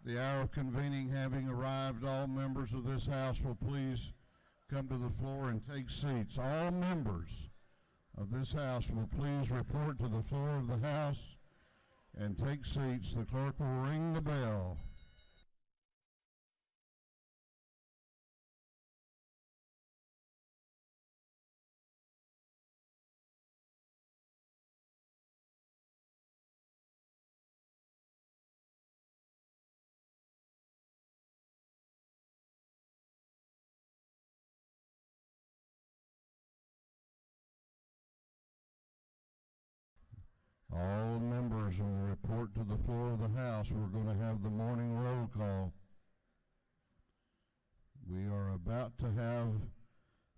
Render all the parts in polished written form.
The hour of convening having arrived, all members of this House will please come to the floor and take seats. All members of this House will please report to the floor of the House and take seats. The clerk will ring the bell. All members will report to the floor of the House. We're going to have the morning roll call. We are about to have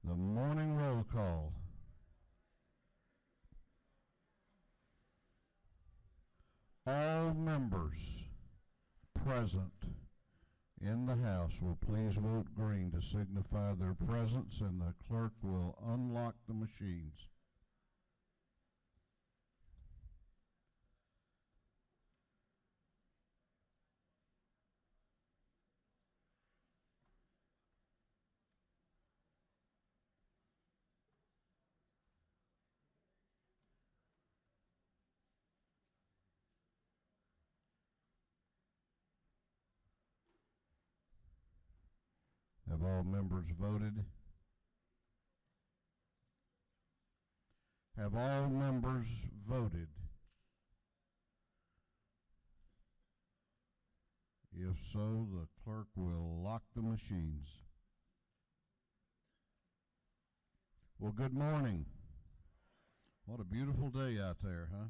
the morning roll call. All members present in the House will please vote green to signify their presence, and the clerk will unlock the machines. Have all members voted? Have all members voted? If so, the clerk will lock the machines. Well, good morning. What a beautiful day out there, huh?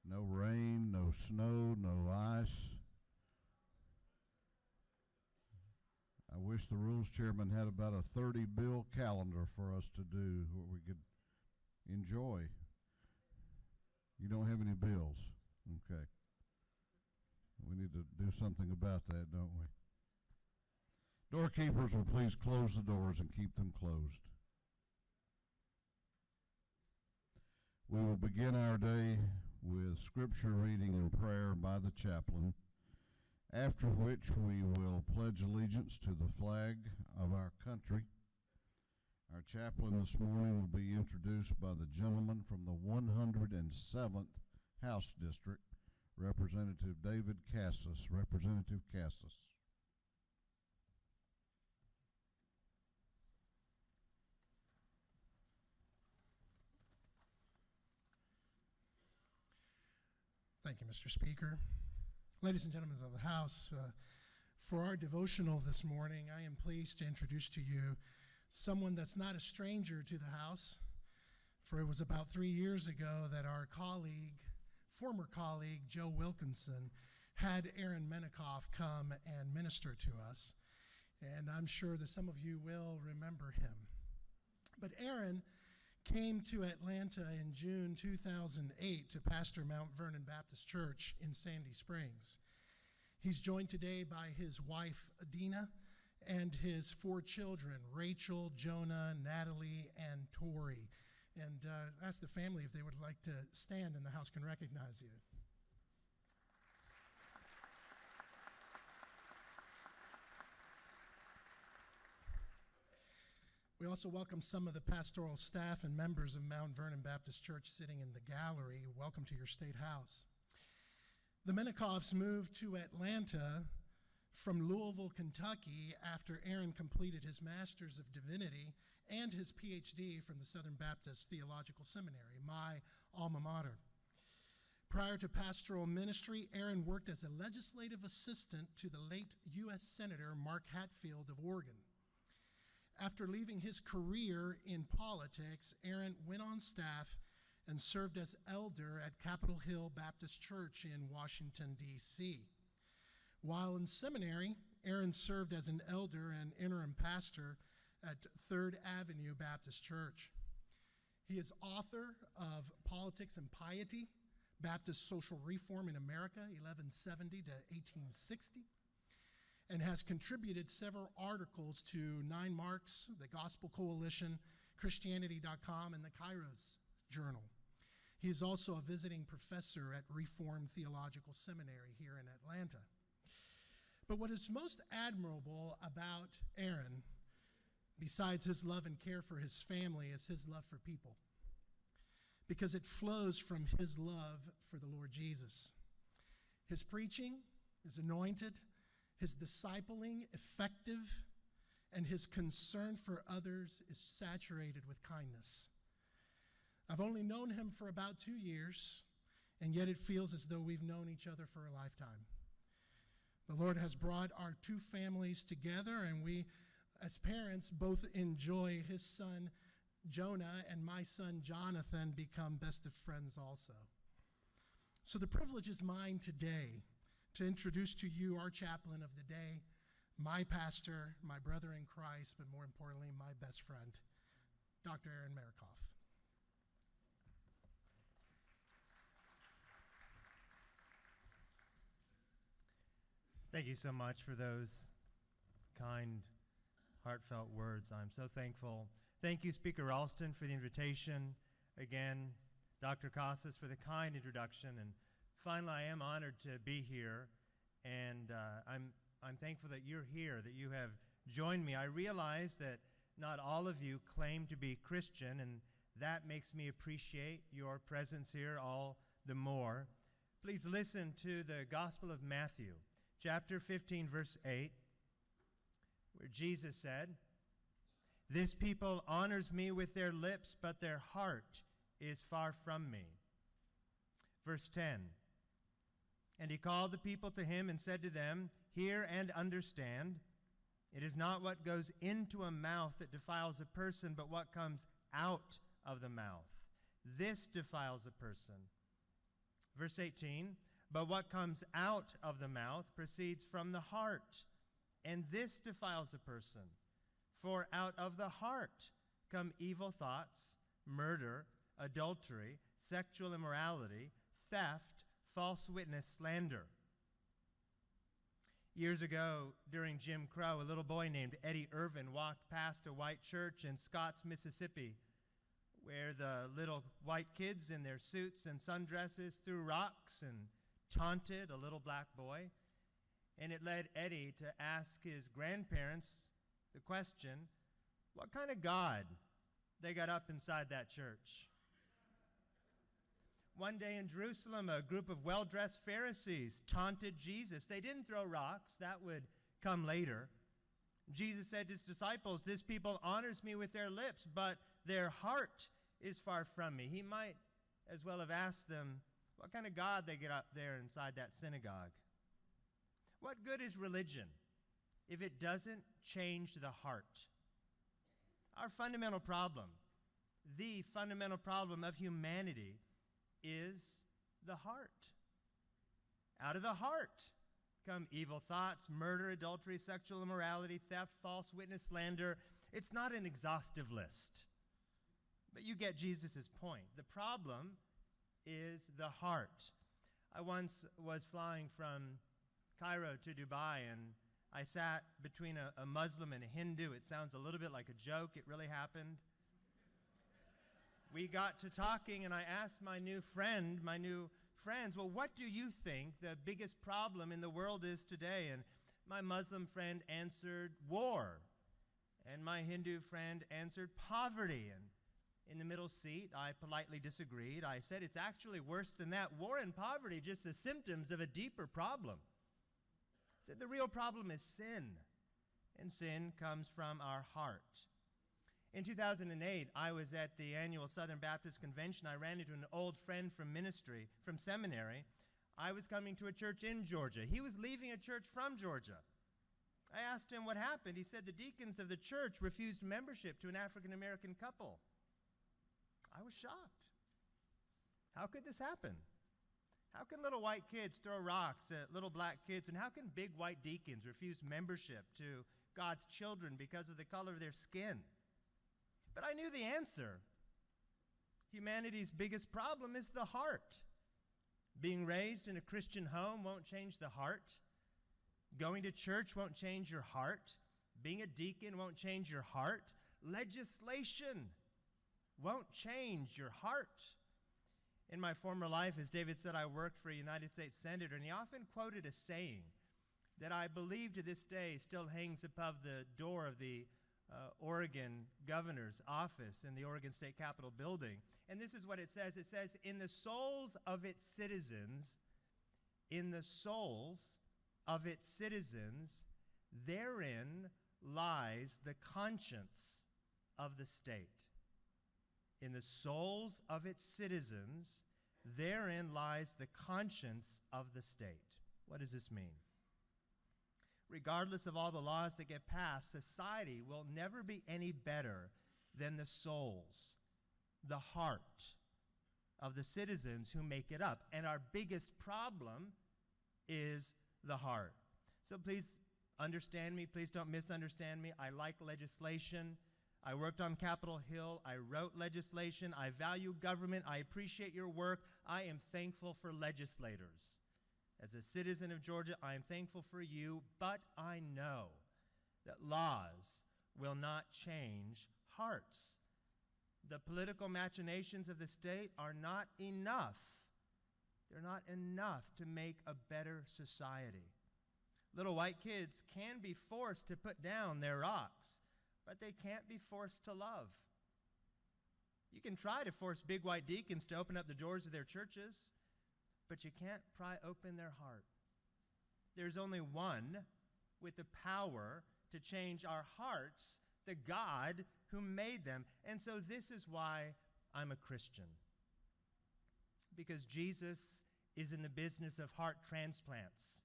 No rain, no snow, no ice. I wish the rules chairman had about a 30-bill calendar for us to do where we could enjoy. You don't have any bills? Okay. We need to do something about that, don't we? Doorkeepers will please close the doors and keep them closed. We will begin our day with scripture reading and prayer by the chaplain, after which we will pledge allegiance to the flag of our country. Our chaplain this morning will be introduced by the gentleman from the 107th House District, Representative David Casas. Representative Casas. Thank you, Mr. Speaker. Ladies and gentlemen of the House, for our devotional this morning, I am pleased to introduce to you someone that's not a stranger to the House, for it was about 3 years ago that our former colleague, Joe Wilkinson, had Aaron Menikoff come and minister to us, and I'm sure that some of you will remember him. But Aaron came to Atlanta in June 2008 to pastor Mount Vernon Baptist Church in Sandy Springs. He's joined today by his wife, Adina, and his 4 children, Rachel, Jonah, Natalie, and Tori. And ask the family if they would like to stand and the House can recognize you. We also welcome some of the pastoral staff and members of Mount Vernon Baptist Church sitting in the gallery. Welcome to your State House. The Menikoffs moved to Atlanta from Louisville, Kentucky after Aaron completed his Master's of Divinity and his PhD from the Southern Baptist Theological Seminary, my alma mater. Prior to pastoral ministry, Aaron worked as a legislative assistant to the late U.S. Senator Mark Hatfield of Oregon. After leaving his career in politics, Aaron went on staff and served as elder at Capitol Hill Baptist Church in Washington, D.C. While in seminary, Aaron served as an elder and interim pastor at 3rd Avenue Baptist Church. He is author of Politics and Piety, Baptist Social Reform in America, 1170 to 1860, and has contributed several articles to 9 Marks, the Gospel Coalition, Christianity.com, and the Kairos Journal. He is also a visiting professor at Reformed Theological Seminary here in Atlanta. But what is most admirable about Aaron, besides his love and care for his family, is his love for people, because it flows from his love for the Lord Jesus. His preaching is anointed, his discipling effective, and his concern for others is saturated with kindness. I've only known him for about 2 years, and yet it feels as though we've known each other for a lifetime. The Lord has brought our two families together, and we, as parents, both enjoy his son Jonah and my son Jonathan become best of friends also. So the privilege is mine today to introduce to you our chaplain of the day, my pastor, my brother in Christ, but more importantly, my best friend, Dr. Aaron Menikoff. Thank you so much for those kind, heartfelt words. I'm so thankful. Thank you, Speaker Ralston, for the invitation. Again, Dr. Casas for the kind introduction. And finally, I am honored to be here. And I'm thankful that you're here, that you have joined me. I realize that not all of you claim to be Christian, and that makes me appreciate your presence here all the more. Please listen to the Gospel of Matthew, chapter 15, verse 8, where Jesus said, "This people honors me with their lips, but their heart is far from me." Verse 10, "And he called the people to him and said to them, 'Hear and understand. It is not what goes into a mouth that defiles a person, but what comes out of the mouth. This defiles a person.' Verse 18, 'But what comes out of the mouth proceeds from the heart, and this defiles a person. For out of the heart come evil thoughts, murder, adultery, sexual immorality, theft, false witness, slander.'" Years ago, during Jim Crow, a little boy named Eddie Irvin walked past a white church in Scotts, Mississippi, where the little white kids in their suits and sundresses threw rocks and taunted a little black boy. And it led Eddie to ask his grandparents the question, what kind of God they got up inside that church? One day in Jerusalem, a group of well-dressed Pharisees taunted Jesus. They didn't throw rocks. That would come later. Jesus said to his disciples, "This people honors me with their lips, but their heart is far from me." He might as well have asked them what kind of God they get up there inside that synagogue. What good is religion if it doesn't change the heart? Our fundamental problem, the fundamental problem of humanity, is the heart. Out of the heart come evil thoughts, murder, adultery, sexual immorality, theft, false witness, slander. It's not an exhaustive list, but you get Jesus' point. The problem is the heart. I once was flying from Cairo to Dubai, and I sat between a Muslim and a Hindu. It sounds a little bit like a joke. It really happened. We got to talking, and I asked my new friends, well, what do you think the biggest problem in the world is today? And my Muslim friend answered war, and my Hindu friend answered poverty. And in the middle seat, I politely disagreed. I said, it's actually worse than that. War and poverty, just the symptoms of a deeper problem. I said, the real problem is sin, and sin comes from our heart. In 2008, I was at the annual Southern Baptist Convention. I ran into an old friend from seminary. I was coming to a church in Georgia. He was leaving a church from Georgia. I asked him what happened. He said the deacons of the church refused membership to an African-American couple. I was shocked. How could this happen? How can little white kids throw rocks at little black kids? And how can big white deacons refuse membership to God's children because of the color of their skin? But I knew the answer. Humanity's biggest problem is the heart. Being raised in a Christian home won't change the heart. Going to church won't change your heart. Being a deacon won't change your heart. Legislation won't change your heart. In my former life, as David said, I worked for a United States senator, and he often quoted a saying, that I believe to this day still hangs above the door of the Oregon governor's office in the Oregon State Capitol building. And this is what it says. It says, in the souls of its citizens, therein lies the conscience of the state. In the souls of its citizens, therein lies the conscience of the state. What does this mean? Regardless of all the laws that get passed, society will never be any better than the souls, the heart of the citizens who make it up. And our biggest problem is the heart. So please understand me. Please don't misunderstand me. I like legislation. I worked on Capitol Hill. I wrote legislation. I value government. I appreciate your work. I am thankful for legislators. As a citizen of Georgia, I am thankful for you, but I know that laws will not change hearts. The political machinations of the state are not enough. They're not enough to make a better society. Little white kids can be forced to put down their rocks, but they can't be forced to love. You can try to force big white deacons to open up the doors of their churches, but you can't pry open their heart. There's only one with the power to change our hearts, the God who made them. And so this is why I'm a Christian. Because Jesus is in the business of heart transplants.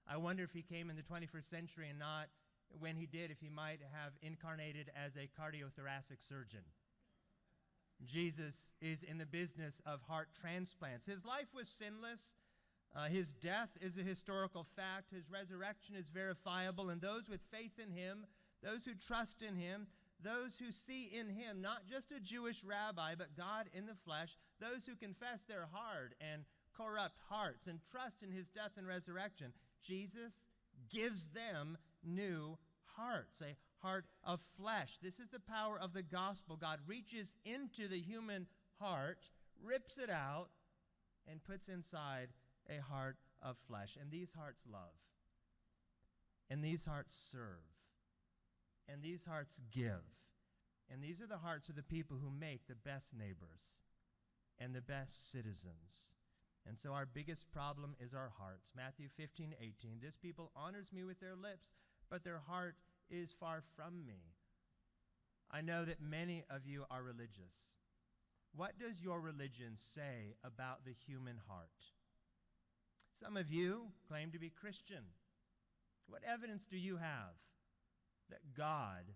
I wonder if he came in the 21st century and not, when he did, if he might have incarnated as a cardiothoracic surgeon. Jesus is in the business of heart transplants. His life was sinless. His death is a historical fact. His resurrection is verifiable. And those with faith in him, those who trust in him, those who see in him not just a Jewish rabbi, but God in the flesh, those who confess their hard and corrupt hearts and trust in his death and resurrection, Jesus gives them new hearts, a heart of flesh. This is the power of the gospel. God reaches into the human heart, rips it out, and puts inside a heart of flesh. And these hearts love. And these hearts serve. And these hearts give. And these are the hearts of the people who make the best neighbors and the best citizens. And so our biggest problem is our hearts. Matthew 15:18, this people honors me with their lips, but their heart is far from me. I know that many of you are religious. What does your religion say about the human heart? Some of you claim to be Christian. What evidence do you have that God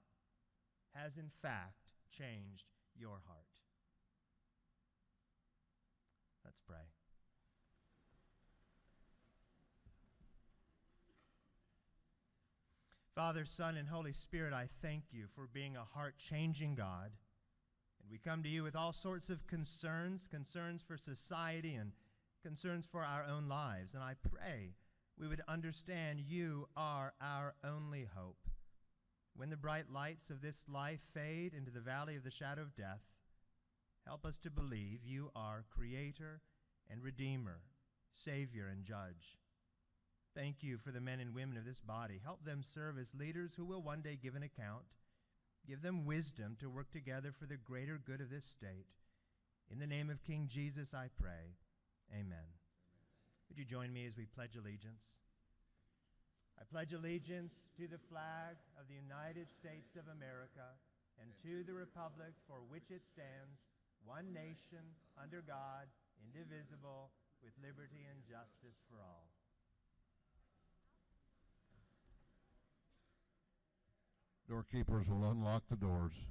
has in fact changed your heart? Let's pray. Father, Son, and Holy Spirit, I thank you for being a heart-changing God. And we come to you with all sorts of concerns for society and concerns for our own lives. And I pray we would understand you are our only hope. When the bright lights of this life fade into the valley of the shadow of death, help us to believe you are Creator and Redeemer, Savior and Judge. Thank you for the men and women of this body. Help them serve as leaders who will one day give an account. Give them wisdom to work together for the greater good of this state. In the name of King Jesus, I pray. Amen. Would you join me as we pledge allegiance? I pledge allegiance to the flag of the United States of America and to the republic for which it stands, one nation, under God, indivisible, with liberty and justice for all. Doorkeepers will unlock the doors.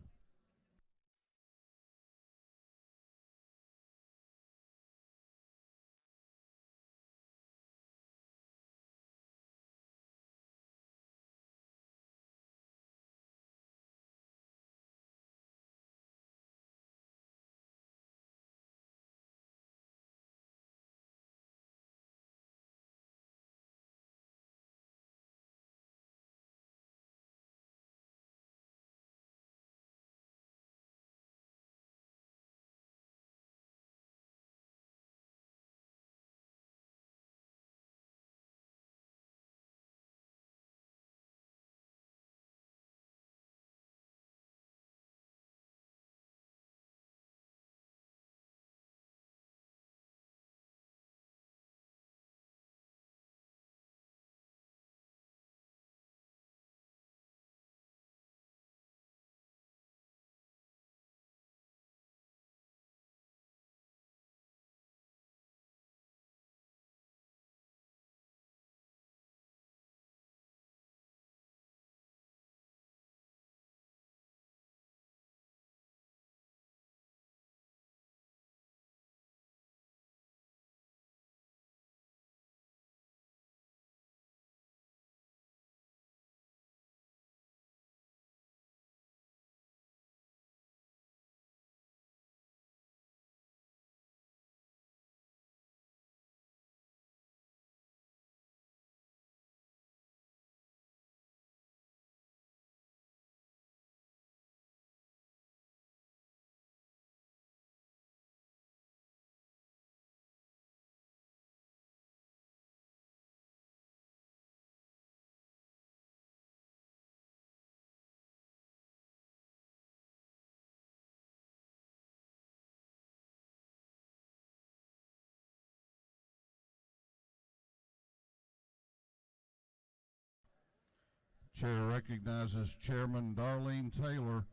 Chair recognizes Chairman Darlene Taylor,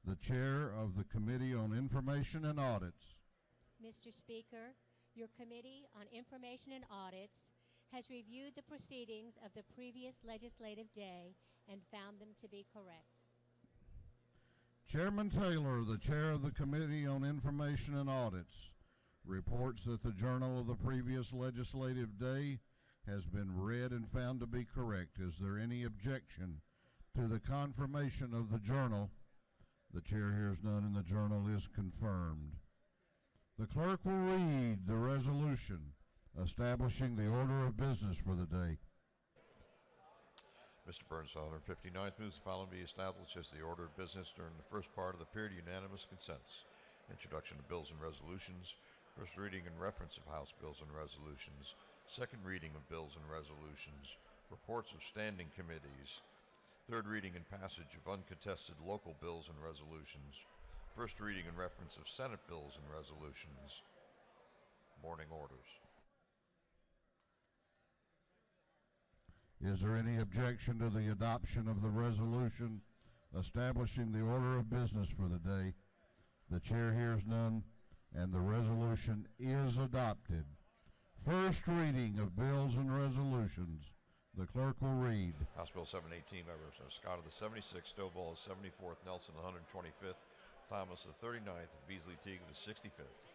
the Chair of the Committee on Information and Audits. Mr. Speaker, your Committee on Information and Audits has reviewed the proceedings of the previous legislative day and found them to be correct. Chairman Taylor, the Chair of the Committee on Information and Audits, reports that the journal of the previous legislative day has been read and found to be correct. Is there any objection to the confirmation of the journal? The chair hears none, and the journal is confirmed. The clerk will read the resolution establishing the order of business for the day. Mr. Burns, 159th moves the following be established as the order of business during the first part of the period of unanimous consents. Introduction of bills and resolutions, first reading and reference of House bills and resolutions, second reading of bills and resolutions, reports of standing committees, third reading and passage of uncontested local bills and resolutions, first reading and reference of Senate bills and resolutions, morning orders. Is there any objection to the adoption of the resolution establishing the order of business for the day? The chair hears none, and the resolution is adopted. First reading of bills and resolutions. The clerk will read. House Bill 718 by Representative Scott of the 76th, Stovall of the 74th, Nelson of the 125th, Thomas of the 39th, and Beasley Teague of the 65th.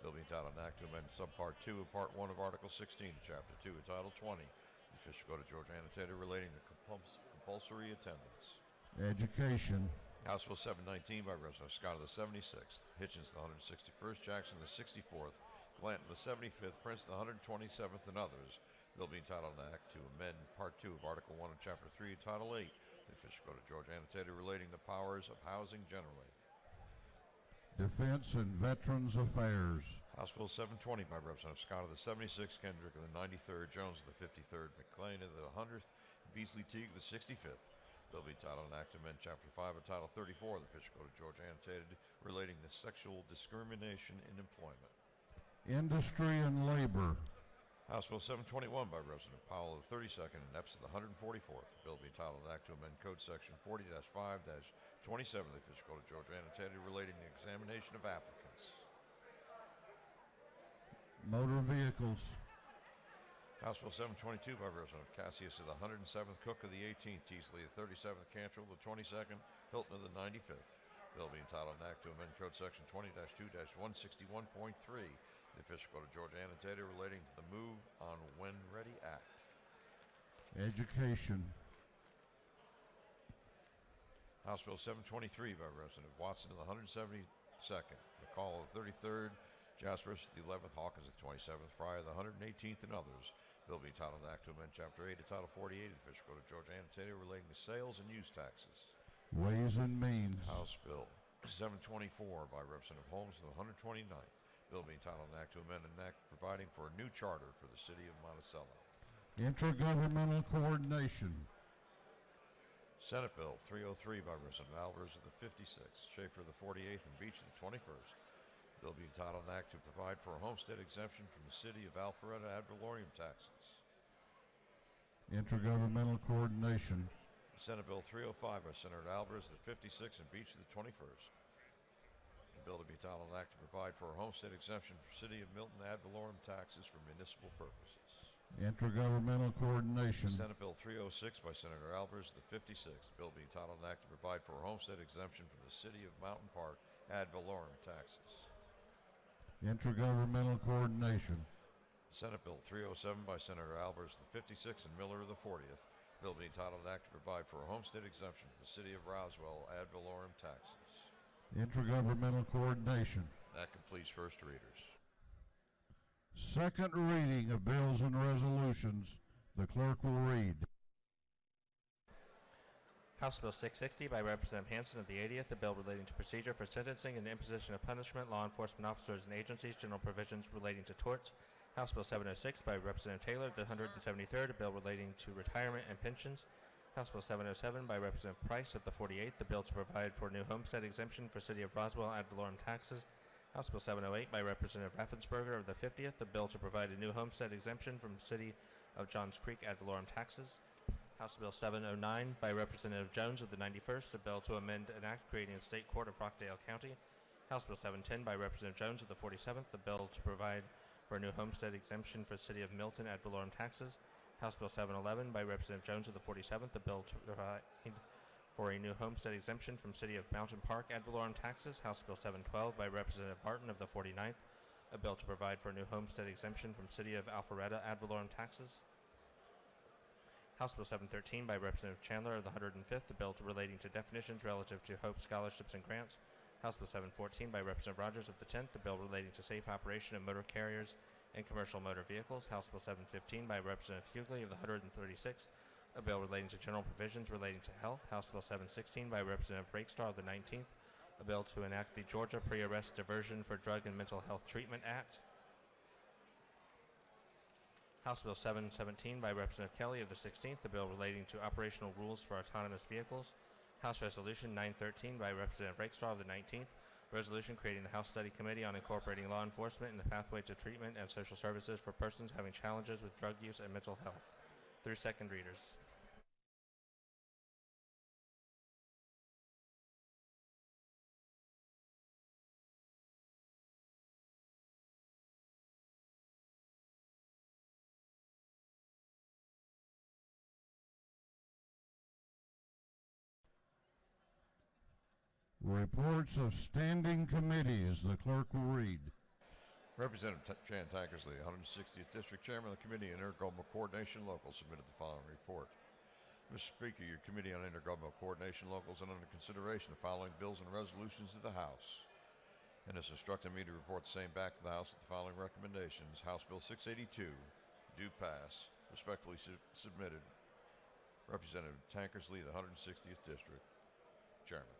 Bill being entitled an act to amend subpart 2 of part 1 of Article 16, Chapter 2, entitled 20. The official go to George Annotator relating to compulsory attendance. Education. House Bill 719 by Representative Scott of the 76th, Hitchens of the 161st, Jackson of the 64th, Glanton of the 75th, Prince of the 127th, and others. Bill being entitled an act to amend Part 2 of Article 1 of Chapter 3, Title 8. The official go to George Annotator relating the powers of housing generally. Defense and Veterans Affairs. House Bill 720 by Representative Scott of the 76th, Kendrick of the 93rd, Jones of the 53rd, McLean of the 100th, Beasley Teague of the 65th. Bill being entitled an act to amend Chapter 5 of Title 34. The official go to George Annotated relating to sexual discrimination in employment. Industry and Labor. House Bill 721 by Representative Powell of the 32nd and Epps of the 144th. Bill being entitled an act to amend Code Section 40-5-27. The official go to George Annotated relating the examination of applicants. Motor Vehicles. House Bill 722 by Representative Casas of the 107th, Cook of the 18th, Teasley of the 37th, Cantrell of the 22nd, Hilton of the 95th. Bill being entitled an act to amend Code Section 20-2-161.3. The official go to George Annotator relating to the Move on When Ready Act. Education. House Bill 723 by Representative Watson of the 172nd, McCall of the 33rd, Jaspers of the 11th, Hawkins of the 27th, Fryer of the 118th, and others. Bill being entitled an act to amend Chapter 8 of Title 48. The official go to George Annotator relating to sales and use taxes. Ways and Means. House Bill 724 by Representative Holmes of the 129th. Bill being entitled an act to amend an act providing for a new charter for the city of Monticello. Intergovernmental Coordination. Senate Bill 303 by Representative Alvarez of the 56th, Schaefer of the 48th, and Beach of the 21st. Bill being entitled an act to provide for a homestead exemption from the city of Alpharetta ad valorem taxes. Intergovernmental Coordination. Senate Bill 305 by Senator Alvarez of the 56th and Beach of the 21st. The bill to be entitled an act to provide for a homestead exemption for city of Milton ad valorem taxes for municipal purposes. Intergovernmental Coordination. Senate Bill 306 by Senator Alvarez of the 56th. Bill being entitled an act to provide for a homestead exemption from the city of Mountain Park ad valorem taxes. Intergovernmental Coordination. Senate Bill 307 by Senator Alvarez of the 56th and Miller of the 40th. Bill being entitled an act to provide for a homestead exemption from the city of Roswell ad valorem taxes. Intergovernmental Coordination. That completes first readers. Second reading of bills and resolutions. The clerk will read. House Bill 660 by Representative Hanson of the 80th, a bill relating to procedure for sentencing and imposition of punishment, law enforcement officers and agencies, general provisions relating to torts. House Bill 706 by Representative Taylor of the 173rd, a bill relating to retirement and pensions. House Bill 707 by Representative Price of the 48th, the bill to provide for a new homestead exemption for city of Roswell ad valorem taxes. House Bill 708 by Representative Raffensperger of the 50th, the bill to provide a new homestead exemption from the city of Johns Creek ad valorem taxes. House Bill 709 by Representative Jones of the 91st, a bill to amend an act creating a state court of Rockdale County. House Bill 710 by Representative Jones of the 47th, a bill to provide for a new homestead exemption for the City of Milton ad valorem taxes. House Bill 711 by Representative Jones of the 47th, a bill to provide for a new homestead exemption from City of Mountain Park ad valorem taxes. House Bill 712 by Representative Barton of the 49th, a bill to provide for a new homestead exemption from City of Alpharetta ad valorem taxes. House Bill 713 by Representative Chandler of the 105th, a bill relating to definitions relative to Hope scholarships and grants. House Bill 714 by Representative Rogers of the 10th, a bill relating to safe operation of motor carriers and commercial motor vehicles. House Bill 715 by Representative Hughley of the 136th, a bill relating to general provisions relating to health. House Bill 716 by Representative Rakestar of the 19th, a bill to enact the Georgia Pre-Arrest Diversion for Drug and Mental Health Treatment Act. House Bill 717 by Representative Kelly of the 16th, a bill relating to operational rules for autonomous vehicles. House Resolution 913 by Representative Rakestar of the 19th, resolution creating the House Study Committee on incorporating law enforcement in the pathway to treatment and social services for persons having challenges with drug use and mental health. Through second readers. Reports of standing committees. The clerk will read. Representative Chan Tankersley, 160th District Chairman of the Committee on Intergovernmental Coordination Local, submitted the following report. Mr. Speaker, your Committee on Intergovernmental Coordination Locals and under consideration the following bills and resolutions to the House, and has instructed me to report the same back to the House with the following recommendations. House Bill 682, do pass. Respectfully submitted, Representative Tankersley, the 160th District Chairman.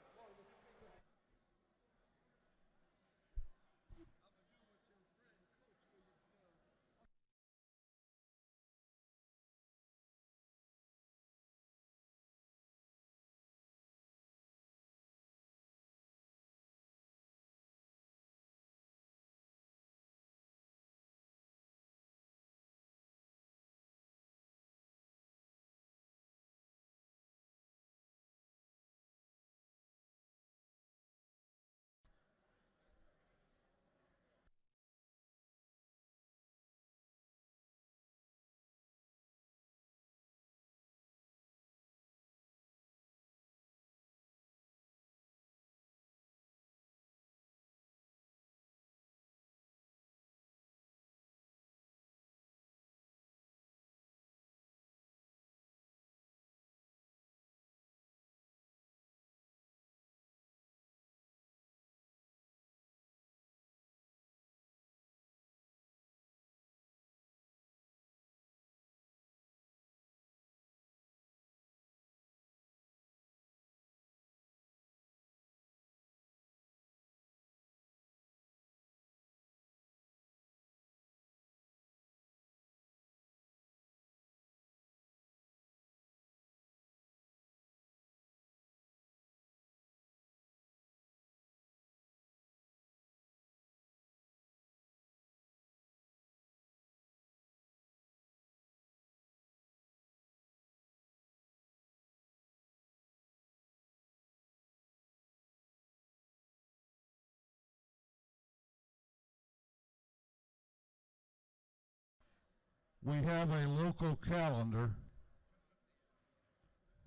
We have a local calendar.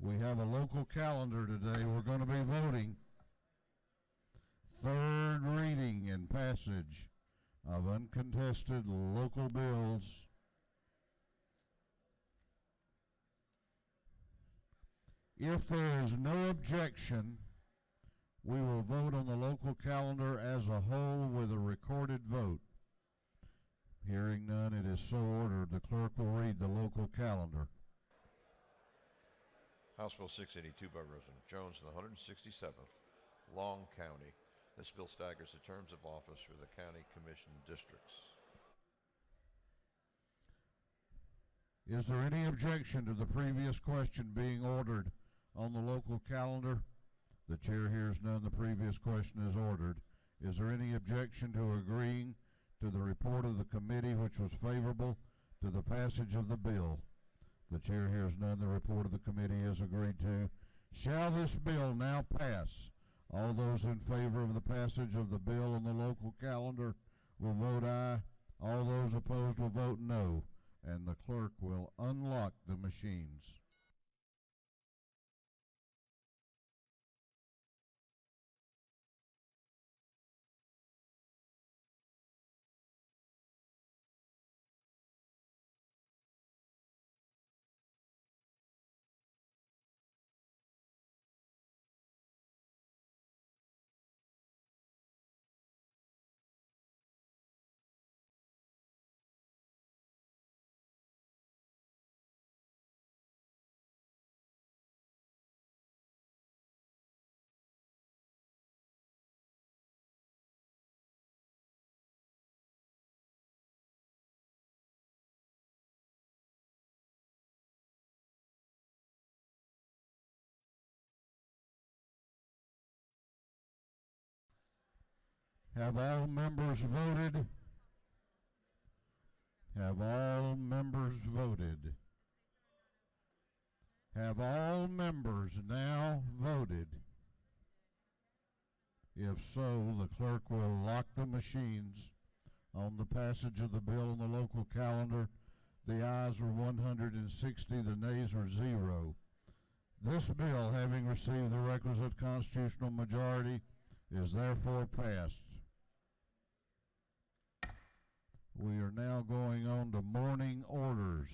We have a local calendar today. We're going to be voting third reading and passage of uncontested local bills. If there is no objection, we will vote on the local calendar as a whole with a recorded vote. Hearing none, it is so ordered. The clerk will read the local calendar. House Bill 682 by Representative Jones in the 167th, Long County. This bill staggers the terms of office for the county commission districts. Is there any objection to the previous question being ordered on the local calendar? The chair hears none. The previous question is ordered. Is there any objection to agreeing to the report of the committee, which was favorable to the passage of the bill? The chair hears none. The report of the committee is agreed to. Shall this bill now pass? All those in favor of the passage of the bill on the local calendar will vote aye. All those opposed will vote no. And the clerk will unlock the machines. Have all members voted? Have all members voted? Have all members now voted? If so, the clerk will lock the machines on the passage of the bill on the local calendar. The ayes are 160, the nays are 0. This bill, having received the requisite constitutional majority, is therefore passed. We are now going on to morning orders.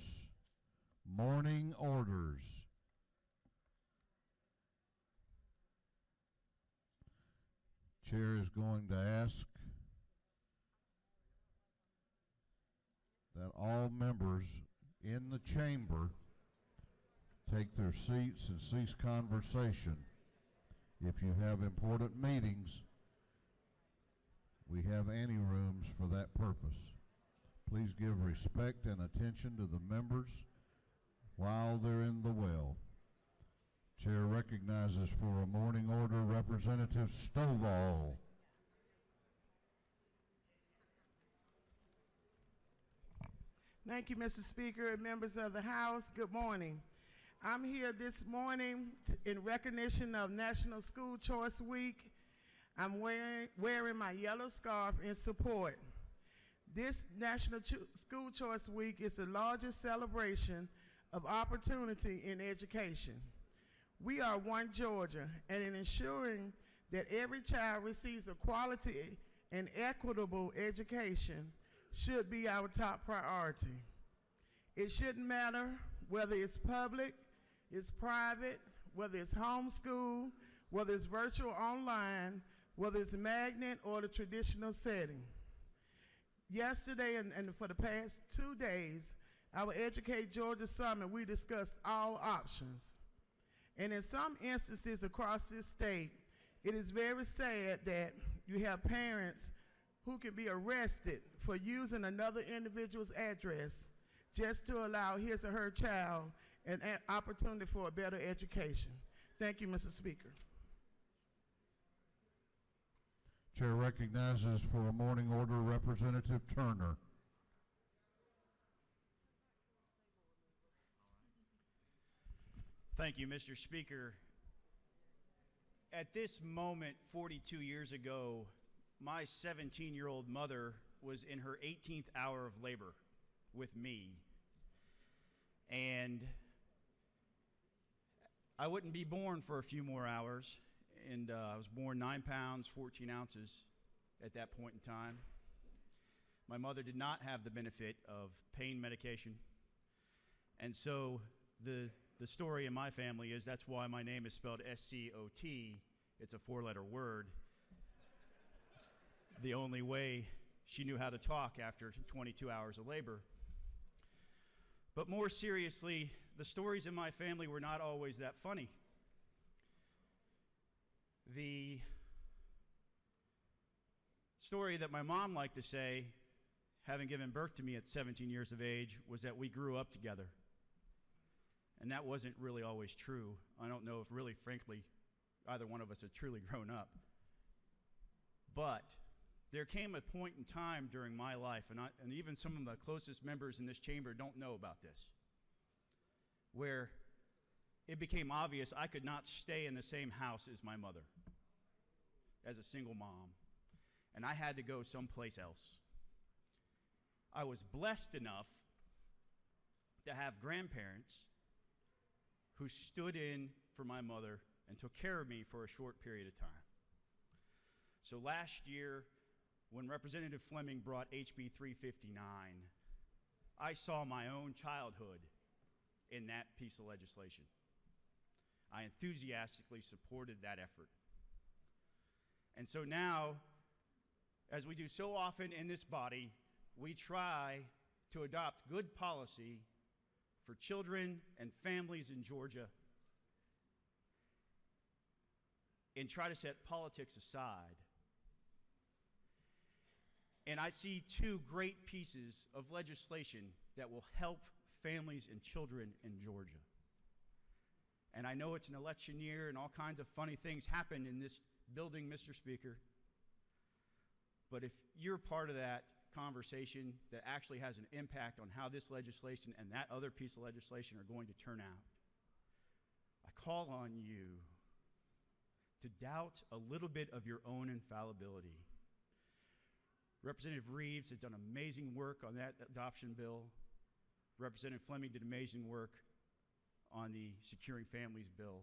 Morning orders. Chair is going to ask that all members in the chamber take their seats and cease conversation. If you have important meetings, we have anterooms for that purpose. Please give respect and attention to the members while they're in the well. Chair recognizes for a morning order Representative Stovall. Thank you, Mr. Speaker and members of the House. Good morning. I'm here this morning in recognition of National School Choice Week. I'm wearing my yellow scarf in support. This National School Choice Week is the largest celebration of opportunity in education. We are One Georgia, and in ensuring that every child receives a quality and equitable education should be our top priority. It shouldn't matter whether it's public, it's private, whether it's homeschool, whether it's virtual online, whether it's magnet or the traditional setting. Yesterday and for the past 2 days, our Educate Georgia Summit, we discussed all options. And in some instances across this state, it is very sad that you have parents who can be arrested for using another individual's address just to allow his or her child an opportunity for a better education. Thank you, Mr. Speaker. Chair recognizes for a morning order Representative Turner. Thank you, Mr. Speaker. At this moment, 42 years ago, my 17-year-old mother was in her 18th hour of labor with me. And I wouldn't be born for a few more hours. And I was born 9 pounds, 14 ounces at that point in time. My mother did not have the benefit of pain medication. And so the story in my family is that's why my name is spelled S-C-O-T. It's a 4-letter word. It's the only way she knew how to talk after 22 hours of labor. But more seriously, the stories in my family were not always that funny. The story that my mom liked to say, having given birth to me at 17 years of age, was that we grew up together. And that wasn't really always true. I don't know if really, frankly, either one of us had truly grown up. But there came a point in time during my life, and even some of the closest members in this chamber don't know about this. where it became obvious I could not stay in the same house as my mother as a single mom, and I had to go someplace else. I was blessed enough to have grandparents who stood in for my mother and took care of me for a short period of time. So last year, when Representative Fleming brought HB 359, I saw my own childhood in that piece of legislation. I enthusiastically supported that effort. And so now, as we do so often in this body, we try to adopt good policy for children and families in Georgia and try to set politics aside. And I see two great pieces of legislation that will help families and children in Georgia. And I know it's an election year and all kinds of funny things happen in this building, Mr. Speaker. But if you're part of that conversation that actually has an impact on how this legislation and that other piece of legislation are going to turn out, I call on you to doubt a little bit of your own infallibility. Representative Reeves has done amazing work on that adoption bill. Representative Fleming did amazing work on the Securing Families bill.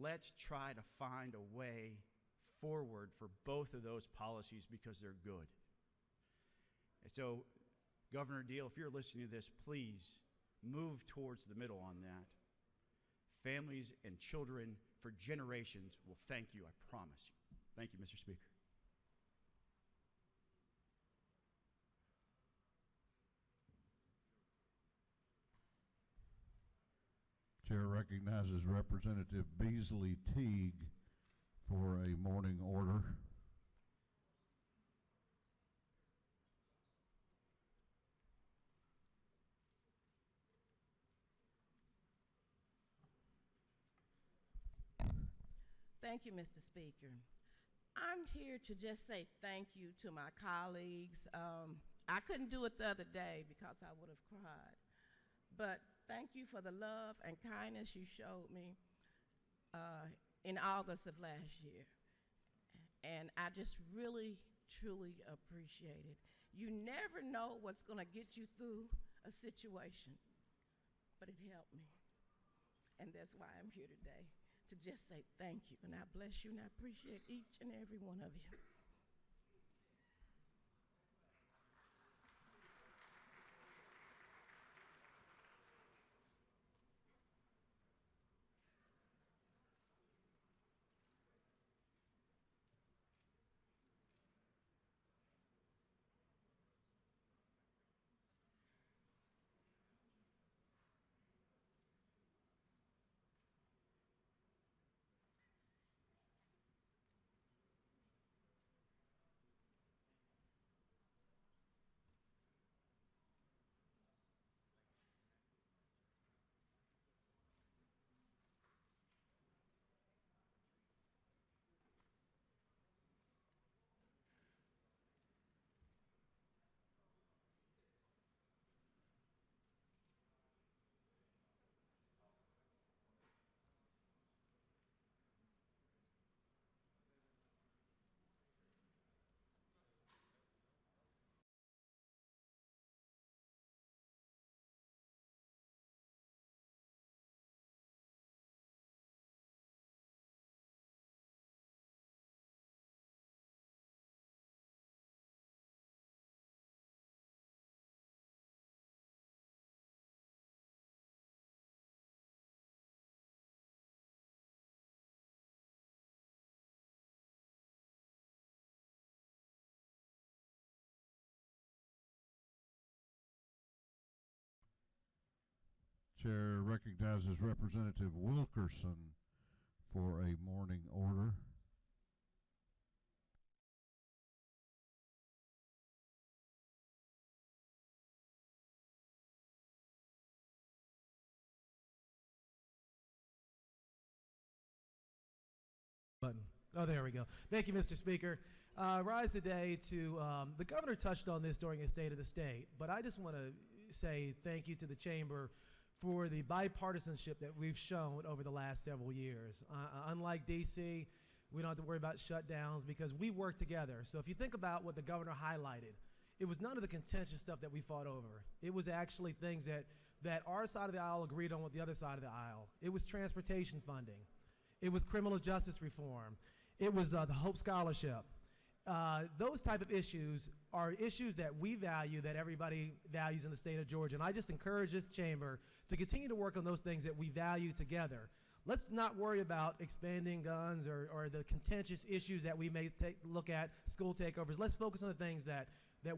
Let's try to find a way forward for both of those policies because they're good. And so, Governor Deal, if you're listening to this, please move towards the middle on that. Families and children for generations will thank you, I promise you. Thank you, Mr. Speaker. Chair recognizes Representative Beasley Teague for a morning order. Thank you, Mr. Speaker. I'm here to just say thank you to my colleagues. I couldn't do it the other day because I would have cried. But thank you for the love and kindness you showed me in August of last year. And I just really, truly appreciate it. You never know what's going to get you through a situation, but it helped me. And that's why I'm here today, to just say thank you. And I bless you, and I appreciate each and every one of you. Chair recognizes Representative Wilkerson for a morning order. Button. Oh, there we go. Thank you, Mr. Speaker. Rise today to, the governor touched on this during his State of the State, but I just want to say thank you to the Chamber for the bipartisanship that we've shown over the last several years. Unlike D.C., we don't have to worry about shutdowns because we work together. So if you think about what the governor highlighted, it was none of the contentious stuff that we fought over. It was actually things that our side of the aisle agreed on with the other side of the aisle. It was transportation funding. It was criminal justice reform. It was the Hope Scholarship. Those type of issues are issues that we value, that everybody values in the state of Georgia. And I just encourage this chamber to continue to work on those things that we value together. Let's not worry about expanding guns or the contentious issues that we may look at, school takeovers. Let's focus on the things that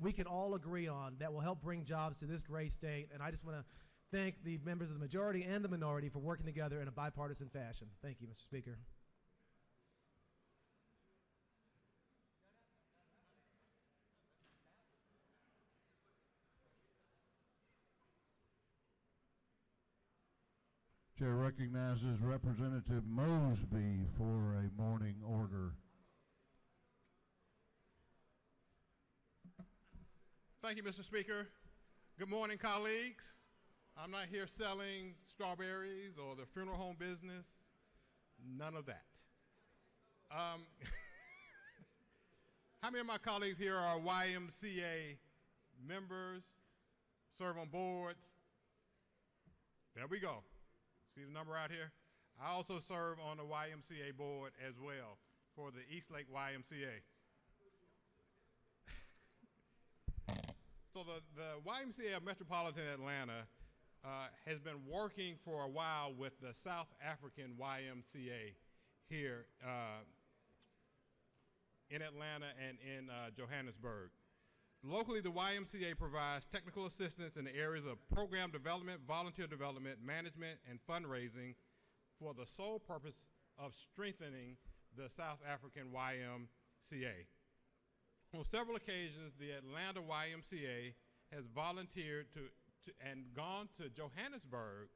we can all agree on that will help bring jobs to this great state. And I just want to thank the members of the majority and the minority for working together in a bipartisan fashion. Thank you, Mr. Speaker. Chair recognizes Representative Mosby for a morning order. Thank you, Mr. Speaker. Good morning, colleagues. I'm not here selling strawberries or the funeral home business, none of that. How many of my colleagues here are YMCA members, serve on boards? There we go. See the number out here? I also serve on the YMCA board as well for the Eastlake YMCA. So the YMCA of Metropolitan Atlanta has been working for a while with the South African YMCA here in Atlanta and in Johannesburg. Locally, the YMCA provides technical assistance in the areas of program development, volunteer development, management, and fundraising for the sole purpose of strengthening the South African YMCA. On several occasions, the Atlanta YMCA has volunteered and gone to Johannesburg,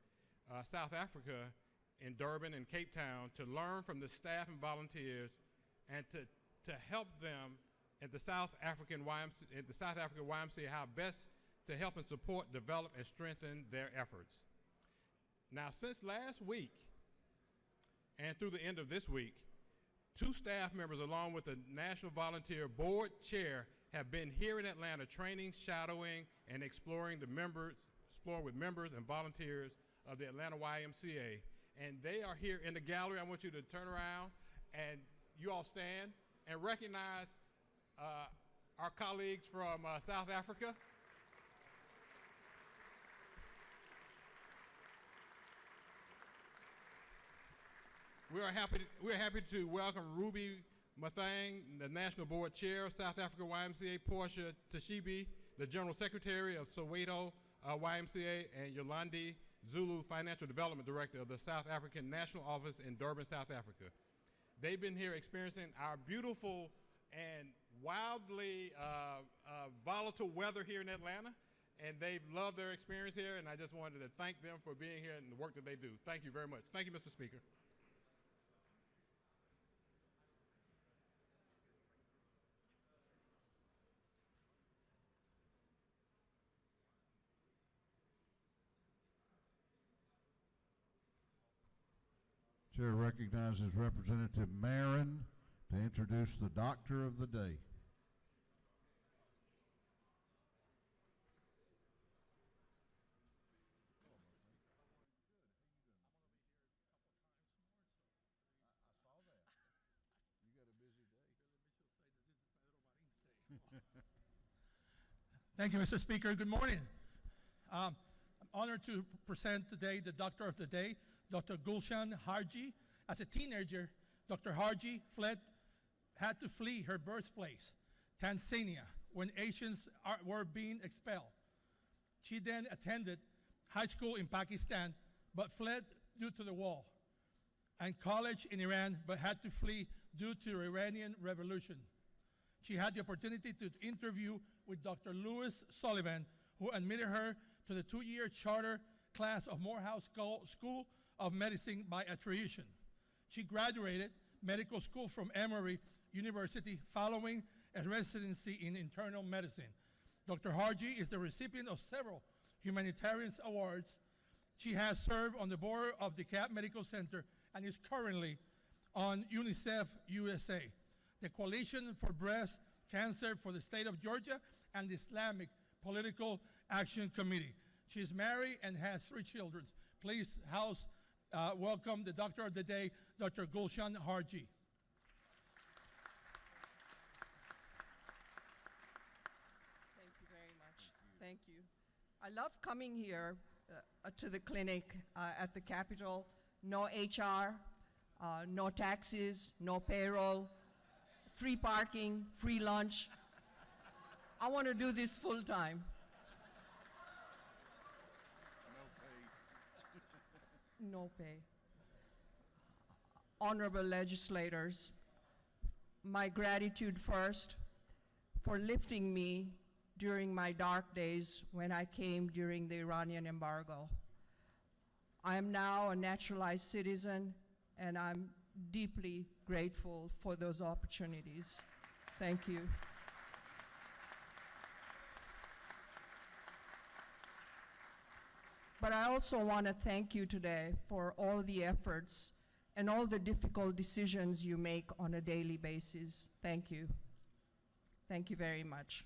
South Africa, in Durban and Cape Town to learn from the staff and volunteers and to help them at the South African YMCA how best to help and support, develop, and strengthen their efforts. Now, since last week and through the end of this week, 2 staff members along with the National Volunteer Board Chair have been here in Atlanta training, shadowing, and exploring with members and volunteers of the Atlanta YMCA. And they are here in the gallery. I want you to turn around and you all stand and recognize our colleagues from South Africa. We are happy to welcome Ruby Mathang, the National Board Chair of South Africa YMCA, Portia Tashibi, the General Secretary of Soweto YMCA, and Yolandi Zulu, Financial Development Director of the South African National Office in Durban, South Africa. They've been here experiencing our beautiful and wildly volatile weather here in Atlanta, and they've loved their experience here, and I just wanted to thank them for being here and the work that they do. Thank you very much. Thank you, Mr. Speaker. Chair recognizes Representative Marin to introduce the Doctor of the Day. Thank you, Mr. Speaker. Good morning. I'm honored to present today the Doctor of the Day, Dr. Gulshan Harji. As a teenager, Dr. Harji had to flee her birthplace, Tanzania, when Asians were being expelled. She then attended high school in Pakistan, but fled due to the war, and college in Iran, but had to flee due to the Iranian Revolution. She had the opportunity to interview with Dr. Lewis Sullivan, who admitted her to the 2-year charter class of Morehouse School of Medicine by attribution. She graduated medical school from Emory University following a residency in internal medicine. Dr. Harji is the recipient of several humanitarian awards. She has served on the board of the CAP Medical Center and is currently on UNICEF USA, the Coalition for Breast Cancer for the state of Georgia, and the Islamic Political Action Committee. She is married and has 3 children. Please welcome the doctor of the day, Dr. Gulshan Harji. Thank you very much. Thank you. I love coming here to the clinic at the Capitol. No HR, no taxes, no payroll, free parking, free lunch. I want to do this full time. No pay. Honorable legislators, my gratitude first for lifting me during my dark days when I came during the Iranian embargo. I am now a naturalized citizen, and I'm deeply grateful for those opportunities. Thank you. But I also want to thank you today for all the efforts and all the difficult decisions you make on a daily basis. Thank you. Thank you very much.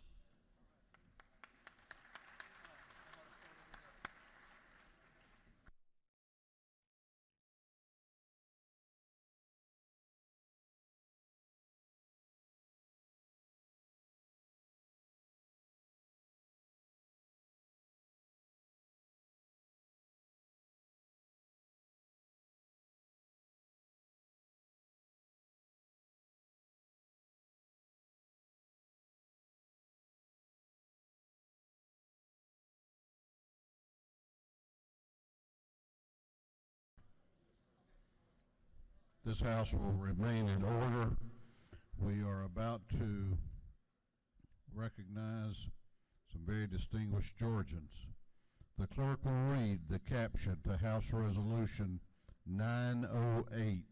This House will remain in order. We are about to recognize some very distinguished Georgians. The clerk will read the caption to House Resolution 908.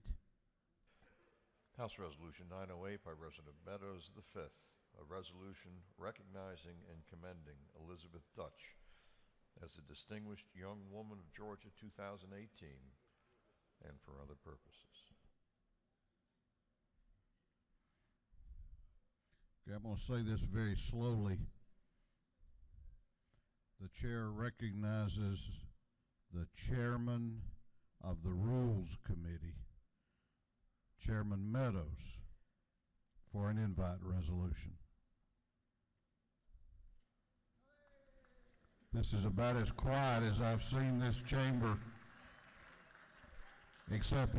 House Resolution 908 by Representative Meadows V, a resolution recognizing and commending Elizabeth Dutch as a Distinguished Young Woman of Georgia 2018 and for other purposes. Okay, I'm going to say this very slowly. The chair recognizes the chairman of the Rules Committee, Chairman Meadows, for an invite resolution. This is about as quiet as I've seen this chamber, except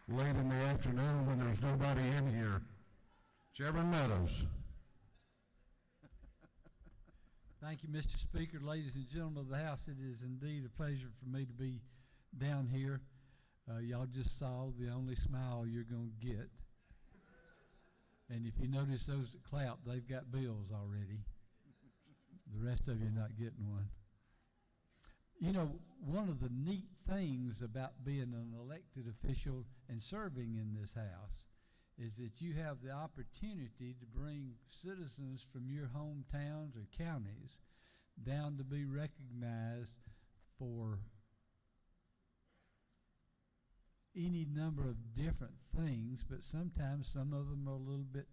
late in the afternoon when there's nobody in here. Chairman Meadows. Thank you, Mr. Speaker. Ladies and gentlemen of the House, it is indeed a pleasure for me to be down here. Y'all just saw the only smile you're going to get. And if you notice those that clap, they've got bills already. The rest of you are not getting one. You know, one of the neat things about being an elected official and serving in this House is that you have the opportunity to bring citizens from your hometowns or counties down to be recognized for any number of different things, but sometimes some of them are a little bit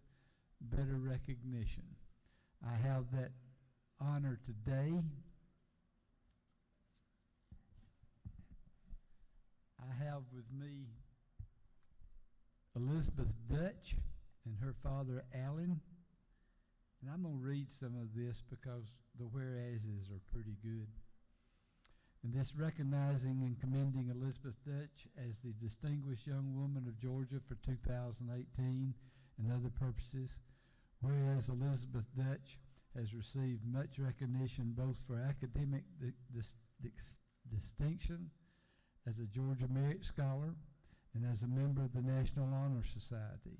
better recognition. I have that honor today. I have with me Elizabeth Dutch and her father Alan, and I'm going to read some of this because the whereases are pretty good. And this recognizing and commending Elizabeth Dutch as the Distinguished Young Woman of Georgia for 2018 and other purposes, whereas Elizabeth Dutch has received much recognition both for academic distinction as a Georgia Merit Scholar and as a member of the National Honor Society,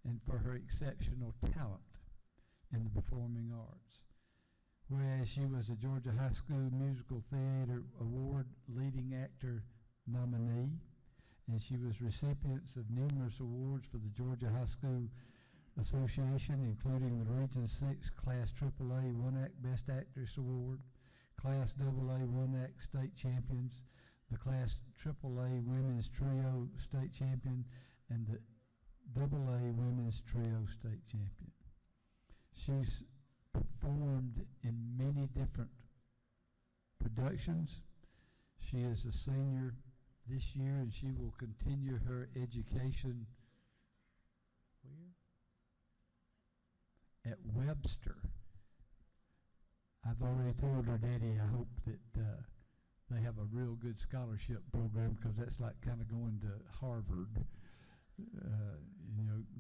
and for her exceptional talent in the performing arts. Whereas she was a Georgia High School Musical Theater Award Leading Actor nominee, and she was recipient of numerous awards for the Georgia High School Association, including the Region 6 Class AAA One Act Best Actress Award, Class AA One Act State Champions, the Class AAA Women's Trio State Champion and the AA Women's Trio State Champion. She's performed in many different productions. She is a senior this year, and she will continue her education at Webster. I've already told her daddy I hope that they have a real good scholarship program, because that's like kind of going to Harvard,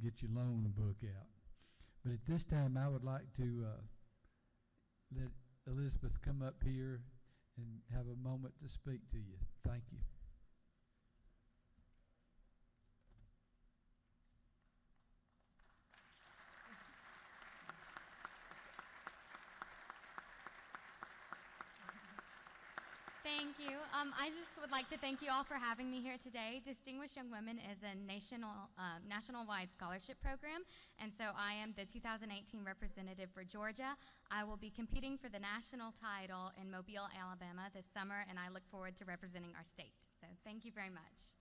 get your loan book out. But at this time, I would like to let Elizabeth come up here and have a moment to speak to you. Thank you. Thank you. I just would like to thank you all for having me here today. Distinguished Young Women is a national-wide scholarship program, and so I am the 2018 representative for Georgia. I will be competing for the national title in Mobile, Alabama this summer, and I look forward to representing our state. So thank you very much.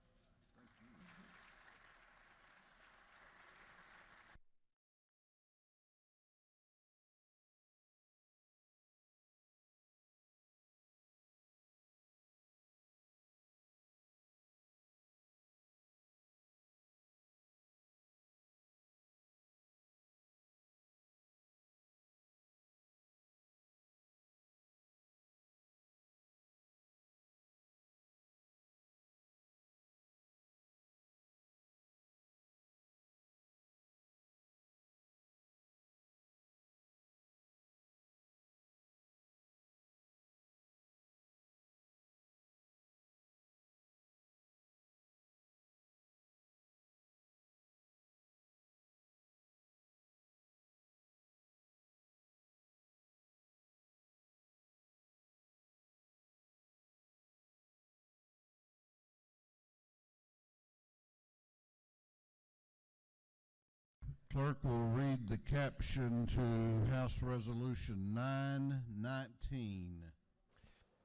Clerk will read the caption to House Resolution 919.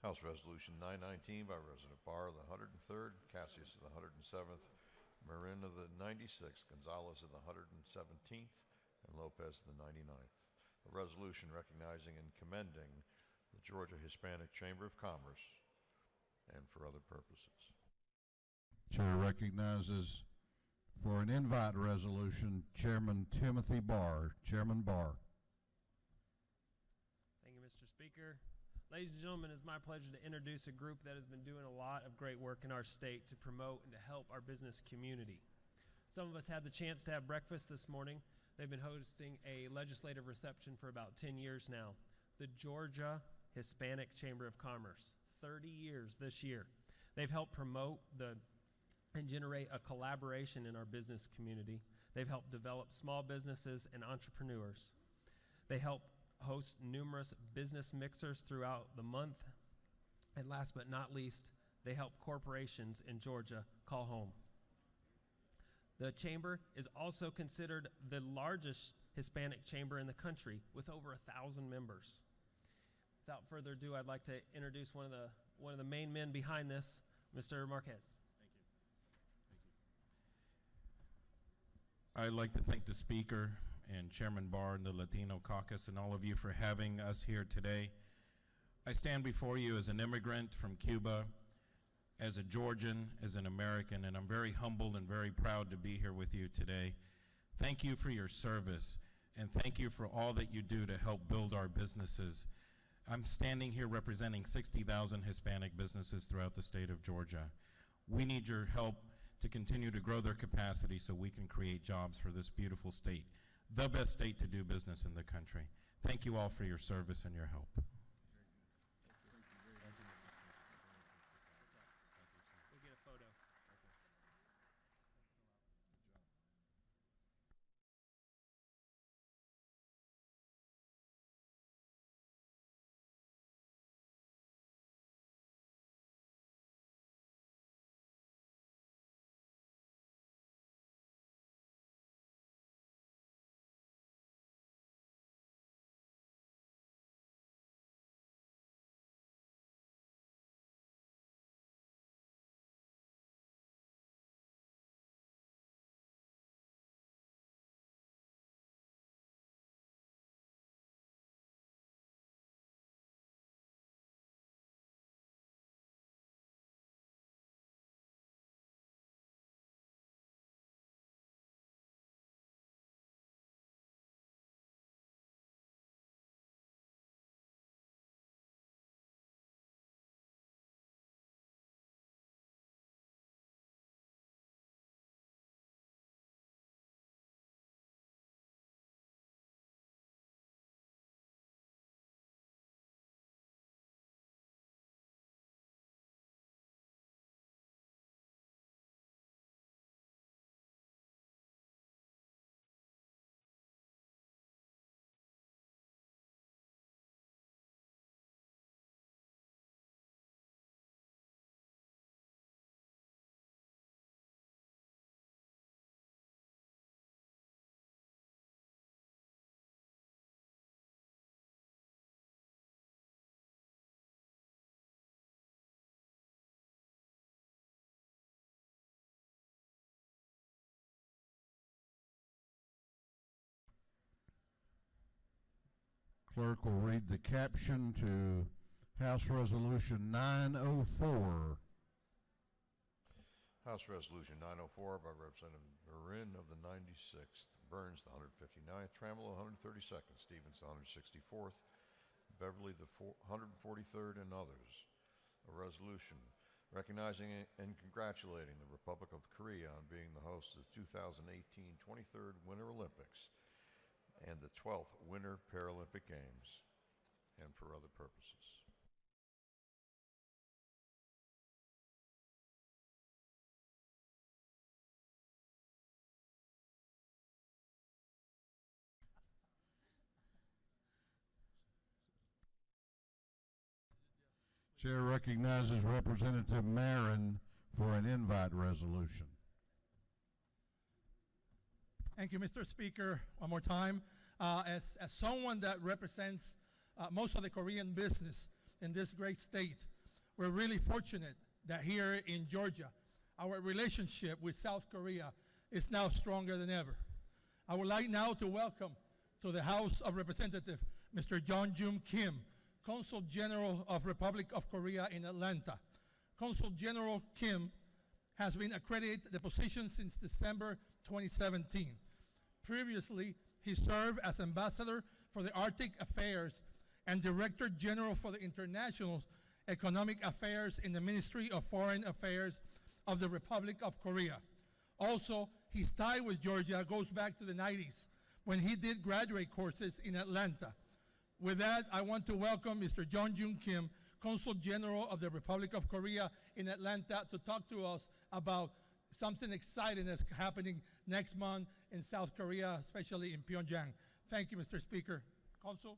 House Resolution 919 by Resident Barr of the 103rd, Casas of the 107th, Marin of the 96th, Gonzalez of the 117th, and Lopez of the 99th. A resolution recognizing and commending the Georgia Hispanic Chamber of Commerce and for other purposes. Chair recognizes for an invite resolution, Chairman Timothy Barr. Chairman Barr. Thank you, Mr. Speaker. Ladies and gentlemen, it's my pleasure to introduce a group that has been doing a lot of great work in our state to promote and to help our business community. Some of us had the chance to have breakfast this morning. They've been hosting a legislative reception for about 10 years now. The Georgia Hispanic Chamber of Commerce, 30 years this year. They've helped promote and generate a collaboration in our business community. They've helped develop small businesses and entrepreneurs. They help host numerous business mixers throughout the month. And last but not least, they help corporations in Georgia call home. The chamber is also considered the largest Hispanic chamber in the country with over 1,000 members. Without further ado, I'd like to introduce one of the main men behind this, Mr. Marquez. I'd like to thank the Speaker and Chairman Barr and the Latino Caucus and all of you for having us here today. I stand before you as an immigrant from Cuba, as a Georgian, as an American, and I'm very humbled and very proud to be here with you today. Thank you for your service, and thank you for all that you do to help build our businesses. I'm standing here representing 60,000 Hispanic businesses throughout the state of Georgia. We need your help to continue to grow their capacity so we can create jobs for this beautiful state, the best state to do business in the country. Thank you all for your service and your help. Clerk will read the caption to House Resolution 904. House Resolution 904 by Representative Marin of the 96th, Burns the 159th, Trammell the 132nd, Stevens the 164th, Beverly the 143rd, and others. A resolution recognizing and congratulating the Republic of Korea on being the host of the 2018 23rd Winter Olympics and the 12th Winter Paralympic Games, and for other purposes. Chair recognizes Representative Marin for an invite resolution. Thank you, Mr. Speaker. One more time. As someone that represents most of the Korean business in this great state, we're really fortunate that here in Georgia, our relationship with South Korea is now stronger than ever. I would like now to welcome to the House of Representatives Mr. Jong-Jun Kim, Consul General of Republic of Korea in Atlanta. Consul General Kim has been accredited the position since December 2017. Previously, he served as Ambassador for the Arctic Affairs and Director General for the International Economic Affairs in the Ministry of Foreign Affairs of the Republic of Korea. Also, his tie with Georgia goes back to the 90s when he did graduate courses in Atlanta. With that, I want to welcome Mr. Jong-Jun Kim, Consul General of the Republic of Korea in Atlanta, to talk to us about something exciting that's happening next month in South Korea, especially in Pyongyang. Thank you, Mr. Speaker. Consul?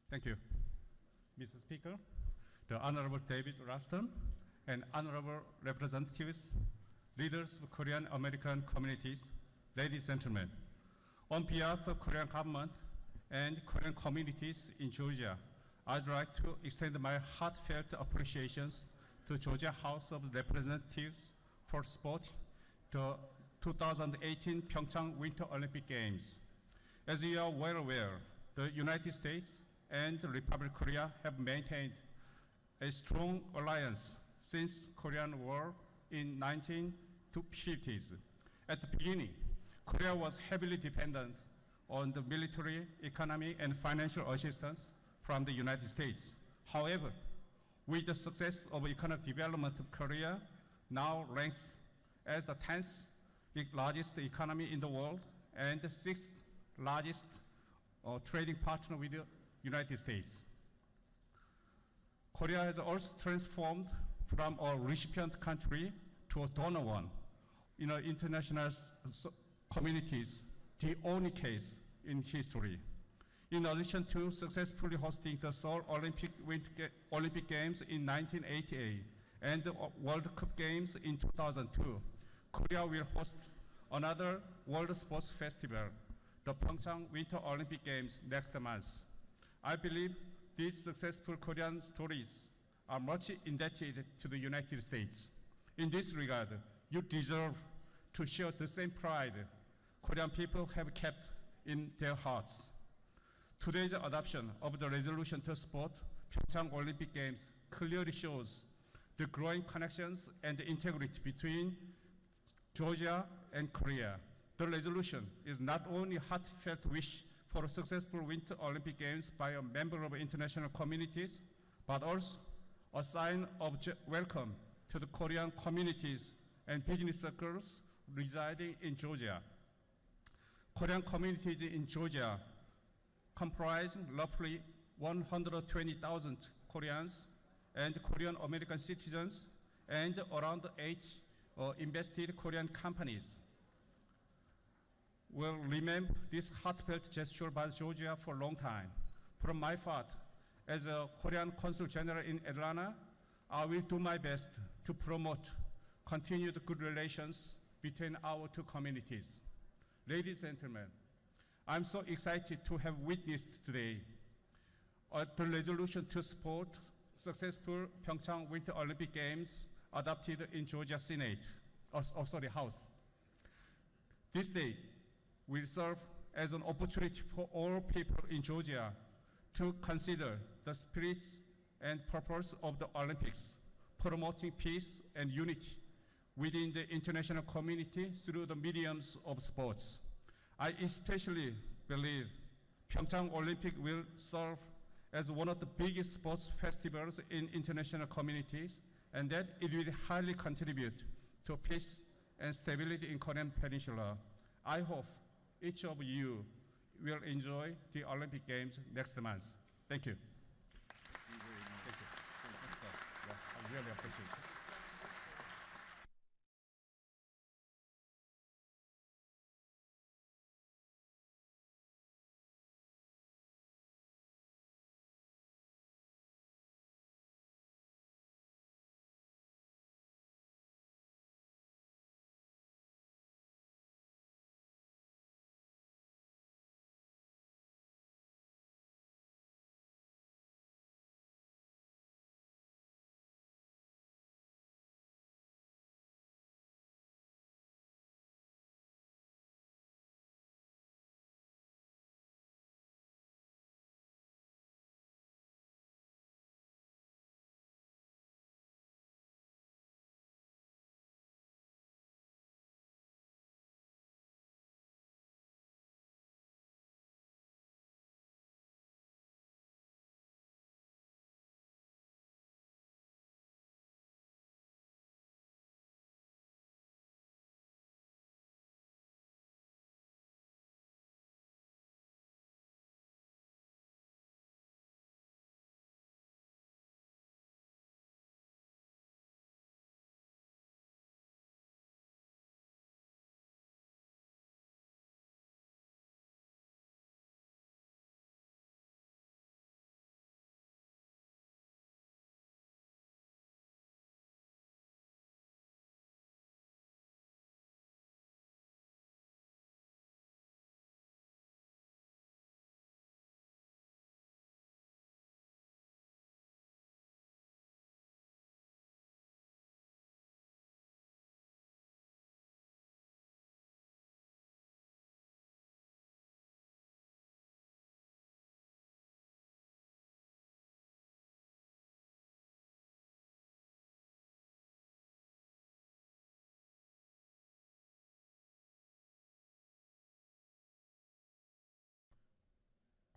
Thank you, Mr. Speaker, the Honorable David Ralston, and Honorable Representatives, leaders of Korean American communities, ladies and gentlemen. On behalf of Korean government and Korean communities in Georgia, I'd like to extend my heartfelt appreciations to Georgia House of Representatives for supporting the 2018 Pyeongchang Winter Olympic Games. As you are well aware, the United States and the Republic of Korea have maintained a strong alliance since Korean War in 1950s. At the beginning, Korea was heavily dependent on the military, economic, and financial assistance from the United States. However, with the success of economic development of Korea, now ranks as the 10th largest economy in the world and the 6th largest trading partner with the United States. Korea has also transformed from a recipient country to a donor one in our international communities, the only case in history. In addition to successfully hosting the Seoul Olympic Games in 1988 and the World Cup Games in 2002, Korea will host another World Sports Festival, the Pyeongchang Winter Olympic Games, next month. I believe these successful Korean stories are much indebted to the United States. In this regard, you deserve to share the same pride Korean people have kept in their hearts. Today's adoption of the resolution to support Pyeongchang Olympic Games clearly shows the growing connections and integrity between Georgia and Korea. The resolution is not only a heartfelt wish for a successful Winter Olympic Games by a member of international communities, but also a sign of welcome to the Korean communities and business circles residing in Georgia. Korean communities in Georgia comprise roughly 120,000 Koreans and Korean American citizens and around 8 invested Korean companies. Will remember this heartfelt gesture by Georgia for a long time. From my part, as a Korean Consul General in Atlanta, I will do my best to promote continued good relations between our two communities. Ladies and gentlemen, I'm so excited to have witnessed today the resolution to support successful Pyeongchang Winter Olympic Games adopted in Georgia Senate, House. This day will serve as an opportunity for all people in Georgia to consider the spirit and purpose of the Olympics, promoting peace and unity within the international community through the mediums of sports. I especially believe Pyeongchang Olympic will serve as one of the biggest sports festivals in international communities, and that it will highly contribute to peace and stability in Korean Peninsula. I hope each of you will enjoy the Olympic Games next month. Thank you. Thank you. I really appreciate it.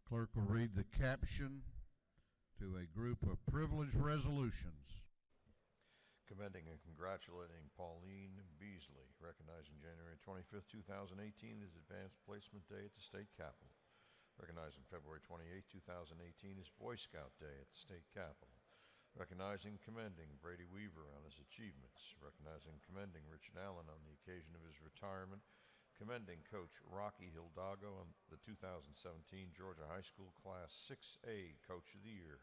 Clerk will read the caption to a group of privileged resolutions. Commending and congratulating Pauline Beasley, recognizing January 25th, 2018 as Advanced Placement Day at the State Capitol. Recognizing February 28th, 2018 as Boy Scout Day at the State Capitol. Recognizing and commending Brady Weaver on his achievements. Recognizing and commending Richard Allen on the occasion of his retirement. Commending Coach Rocky Hildago on the 2017 Georgia High School Class 6A Coach of the Year.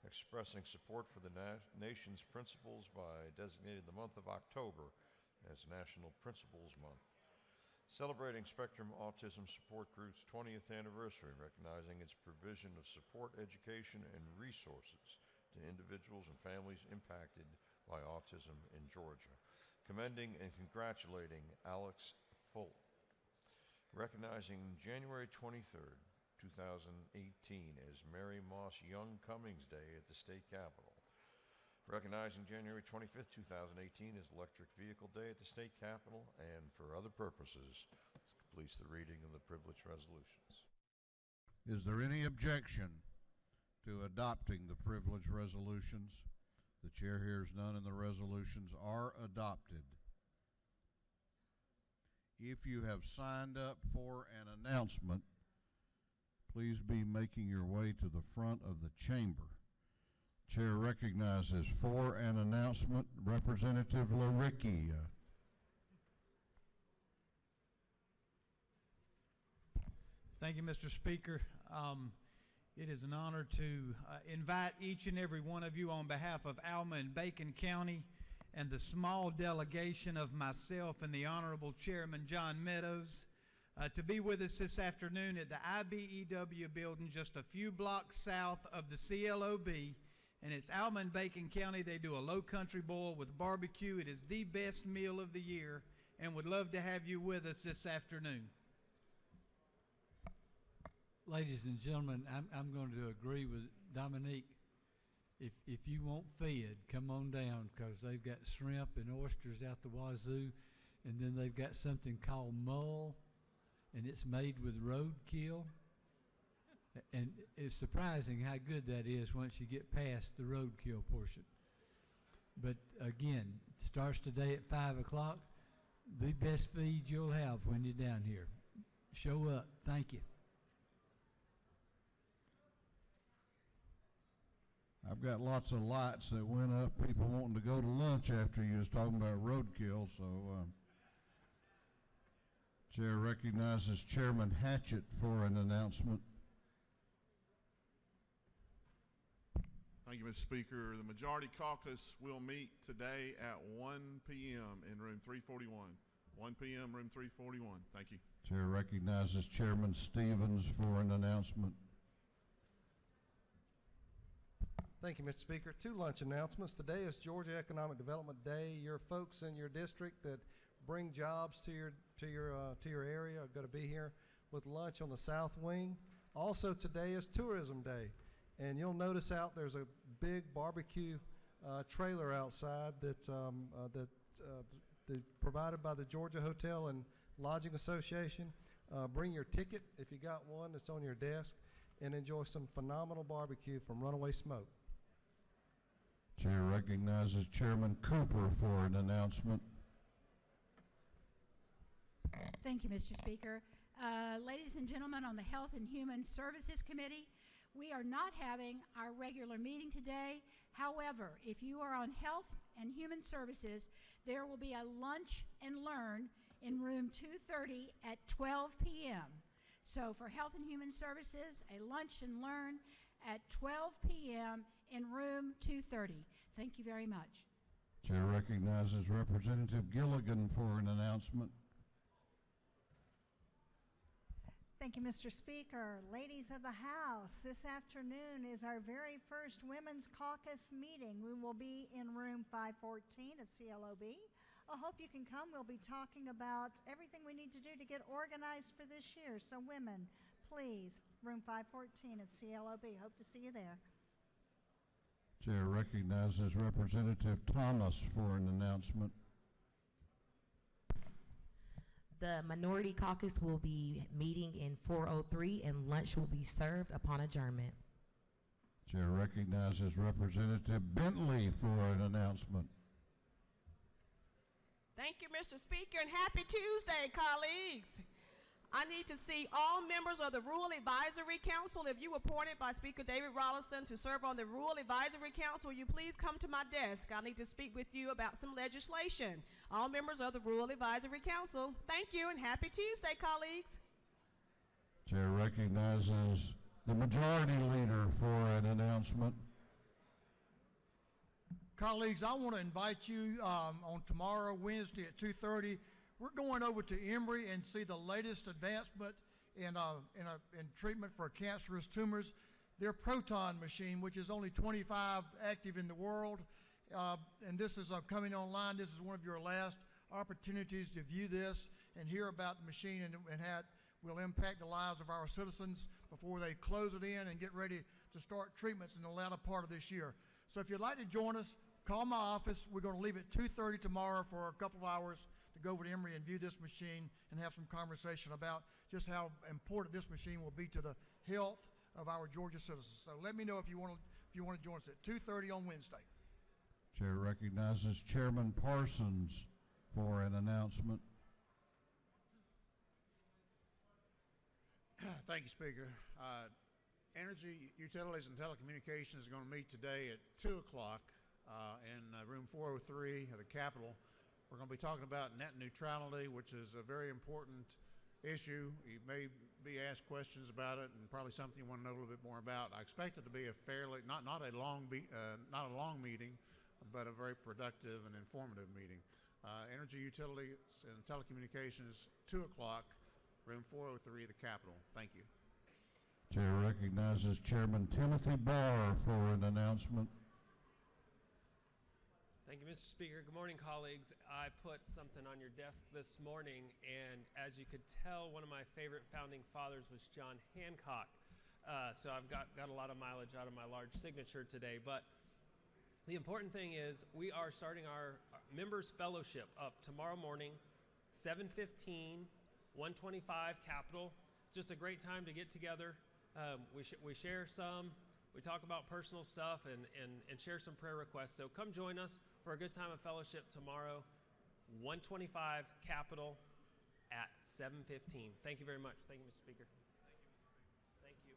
Expressing support for the nation's principals by designating the month of October as National Principals Month. Celebrating Spectrum Autism Support Group's 20th anniversary, recognizing its provision of support, education, and resources to individuals and families impacted by autism in Georgia. Commending and congratulating Alex Fulton. Recognizing January 23rd, 2018 as Mary Moss Young Cummings Day at the State Capitol. Recognizing January 25th, 2018 as Electric Vehicle Day at the State Capitol, and for other purposes, this completes the reading of the privileged resolutions. Is there any objection to adopting the privileged resolutions? The chair hears none, and the resolutions are adopted. If you have signed up for an announcement, please be making your way to the front of the chamber. Chair recognizes for an announcement Representative Laricki. Thank you, Mr. Speaker. It is an honor to invite each and every one of you on behalf of Alma and Bacon County and the small delegation of myself and the Honorable Chairman John Meadows to be with us this afternoon at the IBEW building just a few blocks south of the CLOB. And it's Alma and Bacon County. They do a low country boil with barbecue. It is the best meal of the year, and would love to have you with us this afternoon. Ladies and gentlemen, I'm going to agree with Dominique. If you want fed, come on down, because they've got shrimp and oysters out the wazoo, and then they've got something called mull, and it's made with roadkill. And it's surprising how good that is once you get past the roadkill portion. But again, it starts today at 5 o'clock. The best feed you'll have when you're down here. Show up. Thank you. I've got lots of lights that went up, people wanting to go to lunch after you was talking about roadkill, so Chair recognizes Chairman Hatchett for an announcement. Thank you, Mr. Speaker. The Majority Caucus will meet today at 1 p.m. in room 341. 1 p.m. room 341. Thank you. Chair recognizes Chairman Stevens for an announcement. Thank you, Mr. Speaker. Two lunch announcements. Today is Georgia Economic Development Day. Your folks in your district that bring jobs to your area are going to be here with lunch on the South Wing. Also today is Tourism Day, and you'll notice out there's a big barbecue trailer outside that's provided by the Georgia Hotel and Lodging Association. Bring your ticket if you got one that's on your desk, and enjoy some phenomenal barbecue from Runaway Smoke. Chair recognizes Chairman Cooper for an announcement. Thank you, Mr. Speaker. Ladies and gentlemen, on the Health and Human Services Committee, we are not having our regular meeting today. However, if you are on Health and Human Services, there will be a lunch and learn in room 230 at 12 p.m. So for Health and Human Services, a lunch and learn at 12 p.m. in room 230. Thank you very much. Chair recognizes Representative Gilligan for an announcement. Thank you, Mr. Speaker. Ladies of the House, this afternoon is our very first Women's Caucus meeting. We will be in room 514 of CLOB. I hope you can come. We'll be talking about everything we need to do to get organized for this year. So women, please, room 514 of CLOB. Hope to see you there. Chair recognizes Representative Thomas for an announcement. The Minority Caucus will be meeting in 403 and lunch will be served upon adjournment. Chair recognizes Representative Bentley for an announcement. Thank you, Mr. Speaker, and happy Tuesday, colleagues. I need to see all members of the Rural Advisory Council. If you were appointed by Speaker David Ralston to serve on the Rural Advisory Council, will you please come to my desk? I need to speak with you about some legislation. All members of the Rural Advisory Council, thank you and happy Tuesday, colleagues. Chair recognizes the Majority Leader for an announcement. Colleagues, I want to invite you on tomorrow, Wednesday at 2:30. We're going over to Emory and see the latest advancement in treatment for cancerous tumors. Their proton machine, which is only 25 active in the world, and this is coming online. This is one of your last opportunities to view this and hear about the machine and how it will impact the lives of our citizens before they close it in and get ready to start treatments in the latter part of this year. So if you'd like to join us, call my office. We're going to leave at 2:30 tomorrow for a couple of hours to go over to Emory and view this machine and have some conversation about just how important this machine will be to the health of our Georgia citizens. So let me know if you want to join us at 2:30 on Wednesday. Chair recognizes Chairman Parsons for an announcement. Thank you, Speaker. Energy, Utilities, and Telecommunications is going to meet today at 2 o'clock in room 403 of the Capitol. We're going to be talking about net neutrality, which is a very important issue. You may be asked questions about it, and probably something you want to know a little bit more about. I expect it to be a fairly not a long meeting, but a very productive and informative meeting. Energy, Utilities, and Telecommunications, 2 o'clock room 403 of the Capitol. Thank you. Chair recognizes Chairman Timothy Barr for an announcement. Thank you, Mr. Speaker. Good morning, colleagues. I put something on your desk this morning, and as you could tell, one of my favorite founding fathers was John Hancock. So I've got a lot of mileage out of my large signature today. But the important thing is we are starting our members fellowship up tomorrow morning, 7:15, 125 Capitol. Just a great time to get together. We share some. We talk about personal stuff and share some prayer requests. So come join us for a good time of fellowship tomorrow, 125 Capitol at 7:15. Thank you very much. Thank you, Mr. Speaker. Thank you.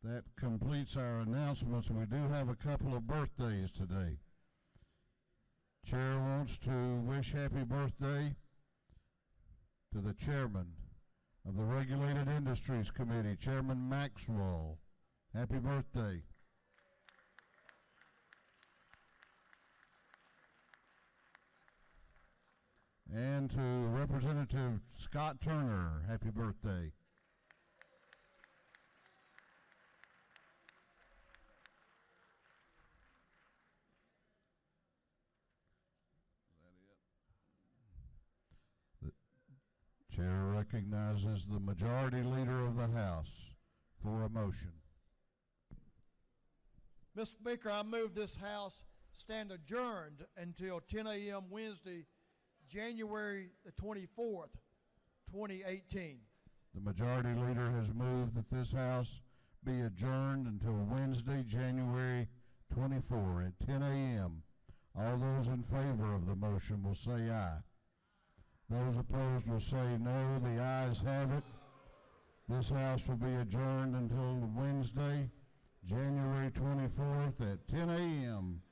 That completes our announcements. We do have a couple of birthdays today. Chair wants to wish happy birthday to the chairman of the Regulated Industries Committee, Chairman Maxwell. Happy birthday. And to Representative Scott Turner, happy birthday. Chair recognizes the Majority Leader of the House for a motion. Mr. Speaker, I move this House stand adjourned until 10 a.m. Wednesday, January the 24th, 2018. The Majority Leader has moved that this House be adjourned until Wednesday, January 24 at 10 a.m. All those in favor of the motion will say aye. Those opposed will say no. The ayes have it. This House will be adjourned until Wednesday, January 24th at 10 a.m.